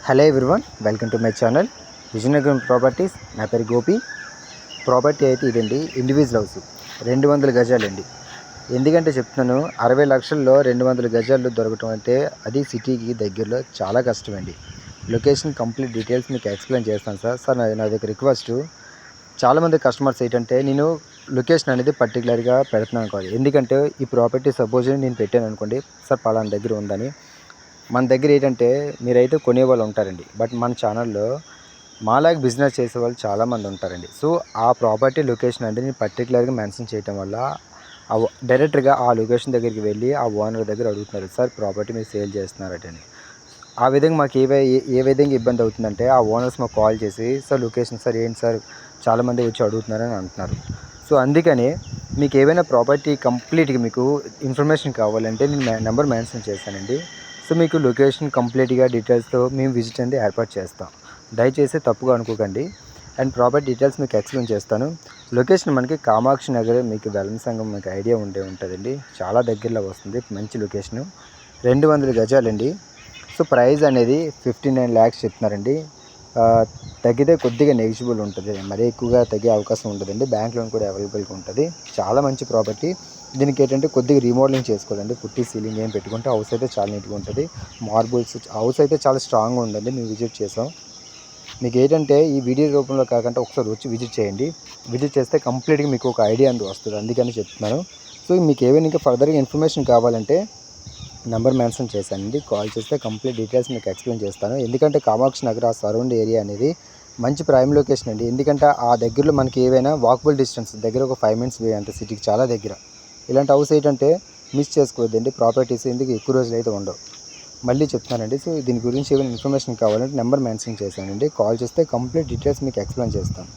Hello everyone, welcome to my channel Vizianagaram properties. నా పేరు Gopi. Property అయితే ఇదండి, ఇండివిజువల్ హౌస్ 200 గజాలండి. ఎందుకంటే చెప్తున్నాను, 60 లక్షల్లో 200 గజాలు దొరకటం అంటే అది సిటీకి దగ్గరలో చాలా కష్టమండి. లొకేషన్ కంప్లీట్ డీటెయిల్స్ మీకు ఎక్స్ప్లెయిన్ చేస్తాను సార్. నా దగ్గర రిక్వెస్ట్, చాలామంది కస్టమర్స్ ఏంటంటే నేను లొకేషన్ అనేది పర్టికులర్గా పెడుతున్నాను కాదు. ఎందుకంటే ఈ ప్రాపర్టీ సపోజ్ నేను పెట్టాను అనుకోండి, సార్ పలానా దగ్గర ఉందని. మన దగ్గర ఏంటంటే మీరైతే కొనేవాళ్ళు ఉంటారండి, బట్ మన ఛానల్లో మాలాగా బిజినెస్ చేసేవాళ్ళు చాలామంది ఉంటారండి. సో ఆ ప్రాపర్టీ లొకేషన్ అంటే నేను పర్టికులర్గా మెన్షన్ చేయడం వల్ల డైరెక్ట్గా ఆ లొకేషన్ దగ్గరికి వెళ్ళి ఆ ఓనర్ దగ్గర అడుగుతున్నారు, సార్ ప్రాపర్టీ మీరు సేల్ చేస్తున్నారటని. ఆ విధంగా మాకు ఏ విధంగా ఇబ్బంది అవుతుందంటే, ఆ ఓనర్స్ మాకు కాల్ చేసి, సార్ లొకేషన్ సార్ ఏంటి సార్ చాలామంది వచ్చి అడుగుతున్నారని అంటున్నారు. సో అందుకని మీకు ఏవైనా ప్రాపర్టీ కంప్లీట్గా మీకు ఇన్ఫర్మేషన్ కావాలంటే నేను నెంబర్ మెన్షన్ చేశానండి. సో మీకు లొకేషన్ కంప్లీట్గా డీటెయిల్స్తో మేము విజిట్ అనేది ఏర్పాటు చేస్తాం. దయచేసి తప్పుగా అనుకోకండి. అండ్ ప్రాపర్టీ డీటెయిల్స్ మీకు ఎక్స్ప్లెయిన్ చేస్తాను. లొకేషన్ మనకి కామాక్షి నగర్, మీకు వెల్లం సంఘం మీకు ఐడియా ఉంటుందండి. చాలా దగ్గరలో వస్తుంది, మంచి లొకేషను. 200 గజాలండి. సో ప్రైస్ అనేది 59 lakhs చెప్తున్నారండి. తగ్గితే కొద్దిగా నెగిజిబుల్ ఉంటుంది, మరీ ఎక్కువగా తగ్గే అవకాశం ఉంటుందండి. బ్యాంక్ లోన్ కూడా అవైలబుల్గా ఉంటుంది. చాలా మంచి ప్రాపర్టీ. దీనికి ఏంటంటే కొద్దిగా రీమోడలింగ్ చేసుకోవాలండి. పుట్టి సీలింగ్ ఏం పెట్టుకుంటే హౌస్ అయితే చాలా నీట్గా ఉంటుంది. మార్బుల్స్ హౌస్ అయితే చాలా స్ట్రాంగ్గా ఉందండి. మేము విజిట్ చేసాం. మీకు ఏంటంటే ఈ వీడియో రూపంలో కాకుండా ఒకసారి వచ్చి విజిట్ చేయండి. విజిట్ చేస్తే కంప్లీట్గా మీకు ఒక ఐడియా అందు వస్తుంది, అందుకని చెప్తున్నాను. సో మీకు ఏమైనా ఇంకా ఫర్దర్గా ఇన్ఫర్మేషన్ కావాలంటే నెంబర్ మెన్షన్ చేశానండి. కాల్ చేస్తే కంప్లీట్ డీటెయిల్స్ మీకు ఎక్స్ప్లెయిన్ చేస్తాను. ఎందుకంటే కామాక్షి నగర్ ఆ సరౌండ్ ఏరియా అనేది మంచి ప్రైమ్ లొకేషన్ అండి. ఎందుకంటే ఆ దగ్గరలో మనకి ఏవైనా వాకబుల్ డిస్టెన్స్ దగ్గర ఒక 5 minutes వే అంత సిటీకి చాలా దగ్గర. ఇలాంటి హౌస్ ఏంటంటే మిస్ చేసుకోవద్దండి. ప్రాపర్టీస్ ఎందుకు ఎక్కువ రోజులు అయితే ఉండవు. మళ్ళీ చెప్తున్నానండి. సో దీని గురించి ఏమైనా ఇన్ఫర్మేషన్ కావాలంటే నెంబర్ మెన్షన్ చేశానండి. కాల్ చేస్తే కంప్లీట్ డీటెయిల్స్ మీకు ఎక్స్ప్లెయిన్ చేస్తాను.